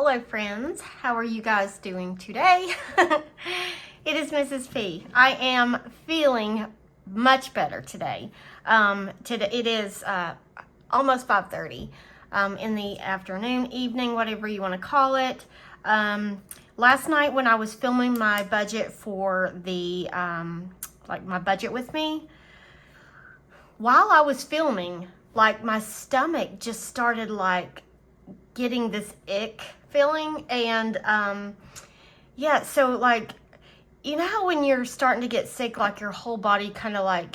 Hello friends, how are you guys doing today? It is Mrs. P. I am feeling much better today. It is almost 5:30 in the afternoon, evening, whatever you want to call it. Last night when I was filming my budget for the, my budget with me, while I was filming, my stomach just started getting this ick feeling, and yeah, so you know how when you're starting to get sick, your whole body kind of I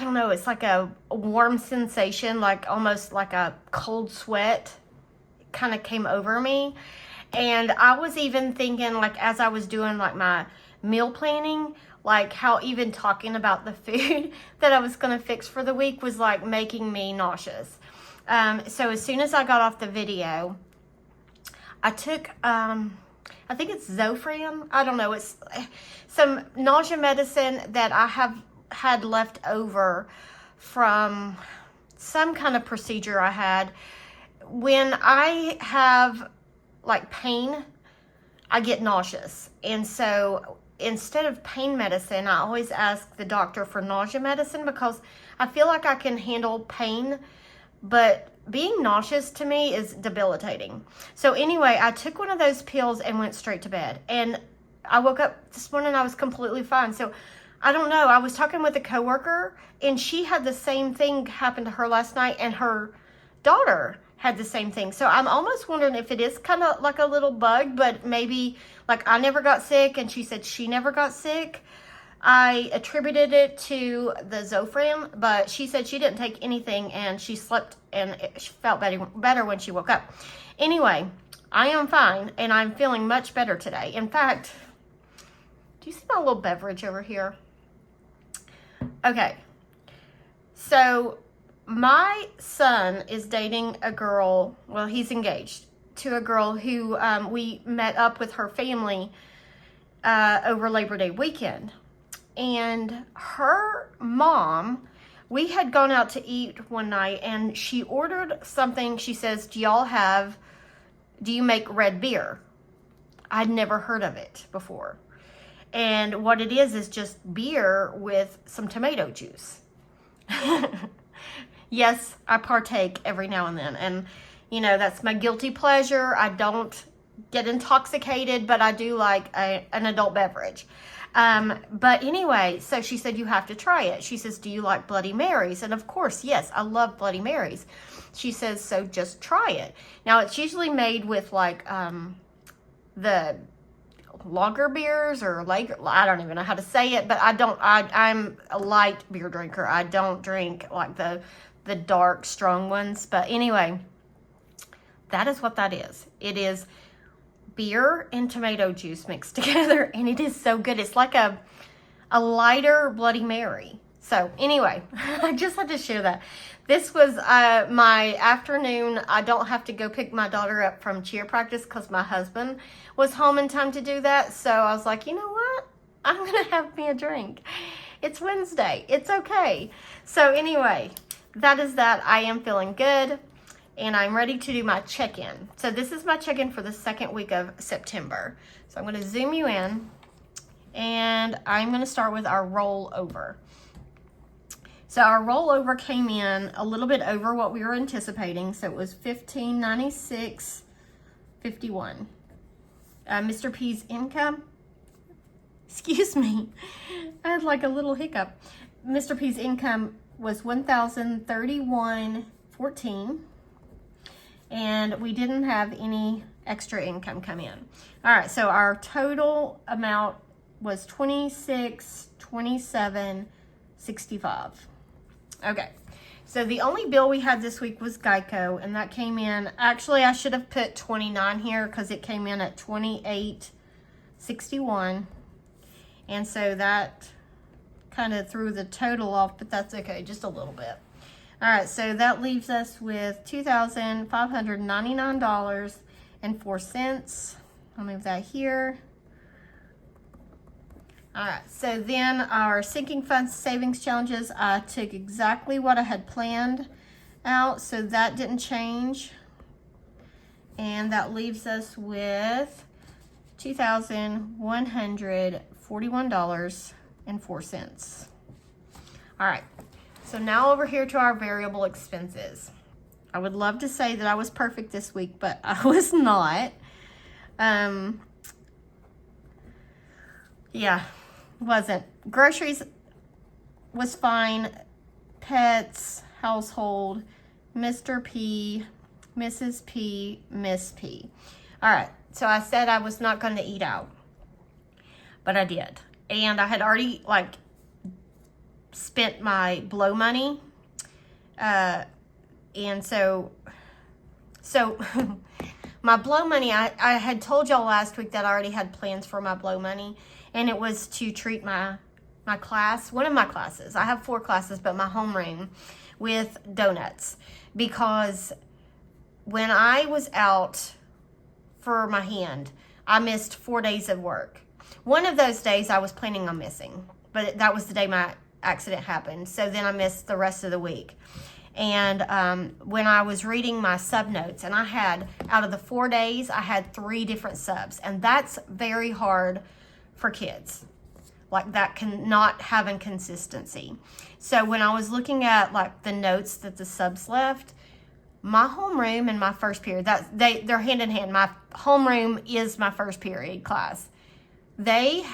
don't know, it's like a warm sensation, almost like a cold sweat kind of came over me. And I was even thinking, as I was doing my meal planning, how even talking about the food that I was going to fix for the week was making me nauseous. So as soon as I got off the video, I took, I think it's Zofran. I don't know. It's some nausea medicine that I have had left over from some kind of procedure I had. When I have pain, I get nauseous. And so instead of pain medicine, I always ask the doctor for nausea medicine because I feel like I can handle pain, but being nauseous to me is debilitating. So anyway, I took one of those pills and went straight to bed. And I woke up this morning, I was completely fine. So I don't know. I was talking with a coworker and she had the same thing happen to her last night, and her daughter had the same thing. So I'm almost wondering if it is kind of like a little bug, but maybe I never got sick and she said she never got sick. I attributed it to the Zofran, but she said she didn't take anything and she slept and she felt better when she woke up. Anyway, I am fine and I'm feeling much better today. In fact, do you see my little beverage over here? Okay, so my son is dating a girl, well, he's engaged to a girl who we met up with her family over Labor Day weekend. And her mom, we had gone out to eat one night and she ordered something. She says, do you make red beer? I'd never heard of it before. And what it is just beer with some tomato juice. Yes, I partake every now and then. And, that's my guilty pleasure. I don't get intoxicated, but I do like an adult beverage. But anyway, so she said, you have to try it. She says, do you like Bloody Marys? And of course, yes, I love Bloody Marys. She says, so just try it. Now, it's usually made with the lager beers or I don't even know how to say it, but I'm a light beer drinker. I don't drink the dark, strong ones. But anyway, that is what that is. It is beer and tomato juice mixed together, and it is so good. It's like a lighter Bloody Mary. So anyway, I just had to share that. This was my afternoon. I don't have to go pick my daughter up from cheer practice because my husband was home in time to do that. So I was like, you know what? I'm going to have me a drink. It's Wednesday. It's okay. So anyway, that is that. I am feeling good. And I'm ready to do my check-in. So this is my check-in for the second week of September. So I'm going to zoom you in, and I'm going to start with our rollover. So our rollover came in a little bit over what we were anticipating. So it was $1596.51. Mr. P's income, excuse me, I had a little hiccup. Mr. P's income was $1,031.14. And we didn't have any extra income come in. All right, so our total amount was $2627.65. Okay, so the only bill we had this week was Geico, and that came in, actually I should have put 29 here because it came in at $28.61. And so that kind of threw the total off, but that's okay, just a little bit. All right, so that leaves us with $2,599.04. I'll move that here. All right, so then our sinking funds savings challenges, I took exactly what I had planned out, so that didn't change. And that leaves us with $2,141.04. All right, so now over here to our variable expenses. I would love to say that I was perfect this week, but I was not. Yeah, wasn't. Groceries was fine. Pets, household, Mr. P, Mrs. P, Miss P. All right, so I said I was not going to eat out, but I did. And I had already, like, spent my blow money. And so my blow money, I had told y'all last week that I already had plans for my blow money, and it was to treat my class, one of my classes. I have 4 classes, but my homeroom, with donuts, because when I was out for my hand, I missed 4 days of work. One of those days I was planning on missing, but that was the day my accident happened. So then I missed the rest of the week. And when I was reading my sub notes, and I had, out of the 4 days, I had 3 different subs. And that's very hard for kids. Like, that can not having consistency. So when I was looking at, like, the notes that the subs left, my homeroom and my first period, they're hand in hand. My homeroom is my first period class. The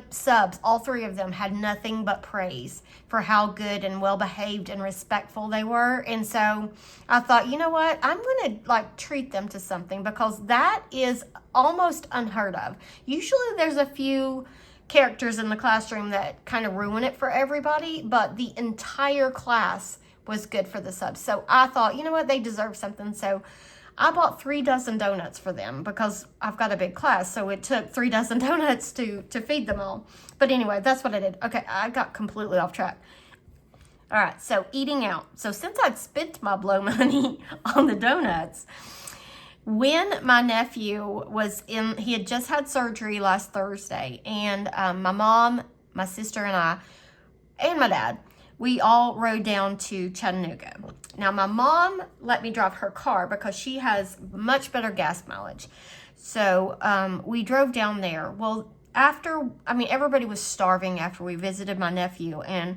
subs, all 3 of them, had nothing but praise for how good and well behaved and respectful they were. And so I thought, you know what, I'm going to, like, treat them to something, because that is almost unheard of. Usually there's a few characters in the classroom that kind of ruin it for everybody, but the entire class was good for the subs. So I thought, you know what, they deserve something. So I bought 3 dozen donuts for them, because I've got a big class, so it took 3 dozen donuts to feed them all. But anyway, that's what I did. Okay, I got completely off track. All right, so eating out. So since I'd spent my blow money on the donuts, when my nephew he had just had surgery last Thursday, and my mom, my sister, and I, and my dad, we all rode down to Chattanooga. Now, my mom let me drive her car because she has much better gas mileage. So we drove down there. Well, everybody was starving after we visited my nephew, and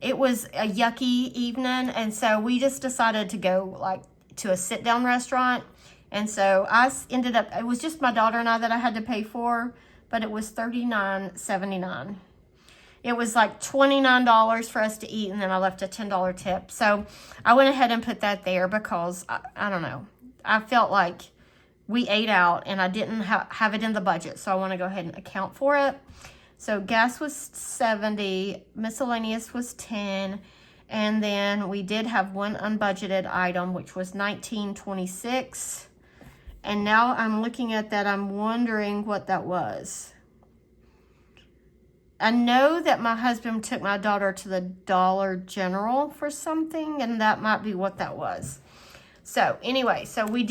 it was a yucky evening. And so we just decided to go, like, to a sit-down restaurant. And so it was just my daughter and I that I had to pay for, but it was $39.79. It was like $29 for us to eat, and then I left a $10 tip. So I went ahead and put that there because, I don't know, I felt like we ate out and I didn't have it in the budget. So I want to go ahead and account for it. So gas was $70, miscellaneous was $10, and then we did have one unbudgeted item, which was $19.26. And now I'm looking at that, I'm wondering what that was. I know that my husband took my daughter to the Dollar General for something, and that might be what that was. So anyway, so we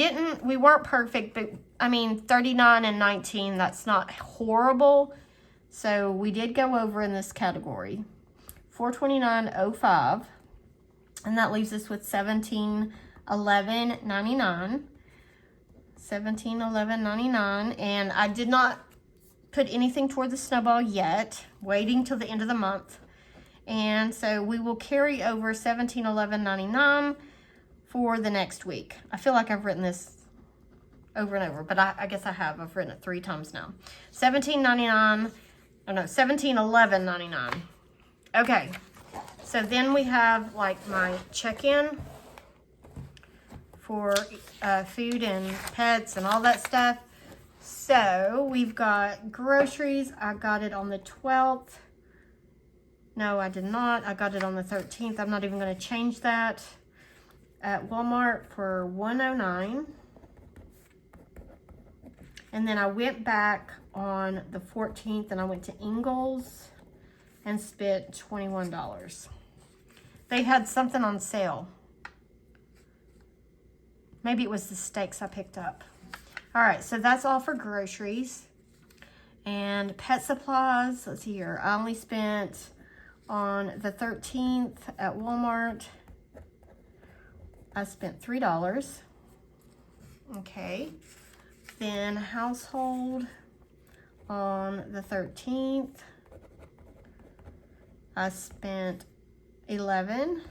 weren't perfect, but I mean, 39 and 19, that's not horrible. So we did go over in this category, $429.05, and that leaves us with $1711.99. $1711.99, and I did not put anything toward the snowball yet, waiting till the end of the month. And so we will carry over $1711.99 for the next week. I feel like I've written this over and over, but I guess I have. I've written it 3 times now. $1711.99. Okay, so then we have, like, my check-in for food and pets and all that stuff. So we've got groceries. I got it on the 12th. No, I did not. I got it on the 13th. I'm not even going to change that. At Walmart for $109. And then I went back on the 14th and I went to Ingles and spent $21. They had something on sale. Maybe it was the steaks I picked up. All right, so that's all for groceries. And pet supplies, let's see here. I only spent on the 13th at Walmart, I spent $3. Okay. Then household on the 13th, I spent 11.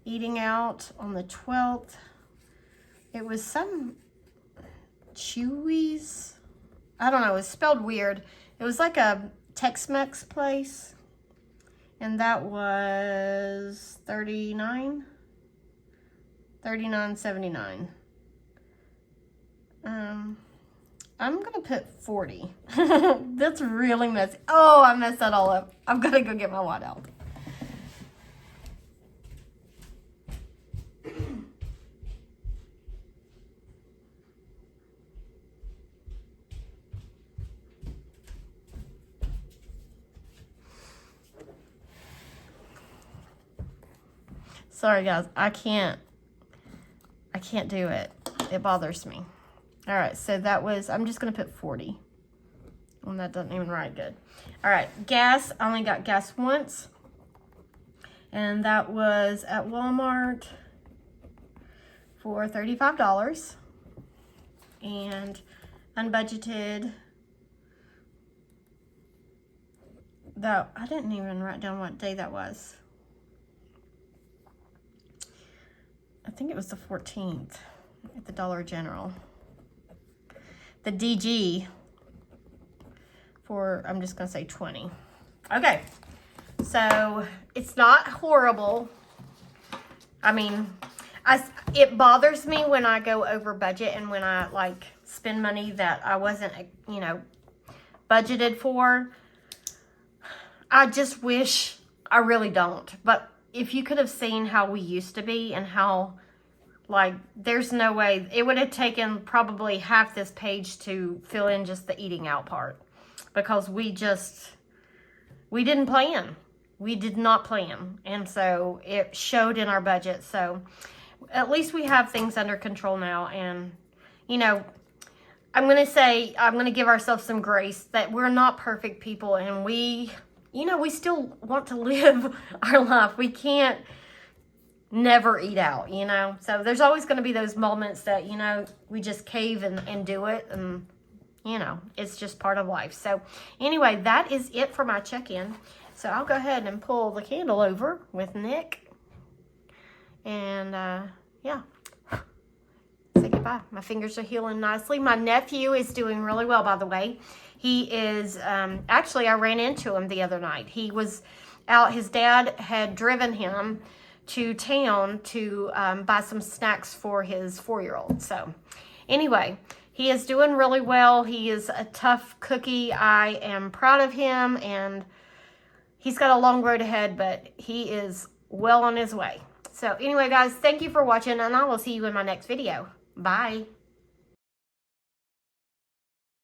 Eating out on the 12th, it was some Chewy's. I don't know, it was spelled weird. It was like a Tex-Mex place. And that was $39.79. I'm gonna put 40. That's really messy. Oh, I messed that all up. I'm gonna go get my wad out. Sorry guys, I can't do it. It bothers me. All right, so that was, I'm just gonna put 40. And that doesn't even write good. All right, gas, I only got gas once. And that was at Walmart for $35. And unbudgeted, though, I didn't even write down what day that was. I think it was the 14th at the Dollar General. The DG for, I'm just gonna say 20. Okay, so it's not horrible. I mean, it bothers me when I go over budget and when I like spend money that I wasn't, you know, budgeted for. I just wish, I really don't, but if you could have seen how we used to be and how, like, there's no way, it would have taken probably half this page to fill in just the eating out part, because we didn't plan. We did not plan. And so it showed in our budget. So at least we have things under control now. And, you know, I'm going to give ourselves some grace that we're not perfect people, and we, you know, we still want to live our life. We can't never eat out, you know. So there's always going to be those moments that, you know, we just cave and do it, and, you know, it's just part of life. So anyway, that is it for my check-in. So I'll go ahead and pull the candle over with Nick. And, yeah. Say goodbye. My fingers are healing nicely. My nephew is doing really well, by the way. He is, actually, I ran into him the other night. He was out, his dad had driven him to town to buy some snacks for his 4-year-old. So anyway, he is doing really well. He is a tough cookie. I am proud of him, and he's got a long road ahead, but he is well on his way. So anyway, guys, thank you for watching, and I will see you in my next video. Bye.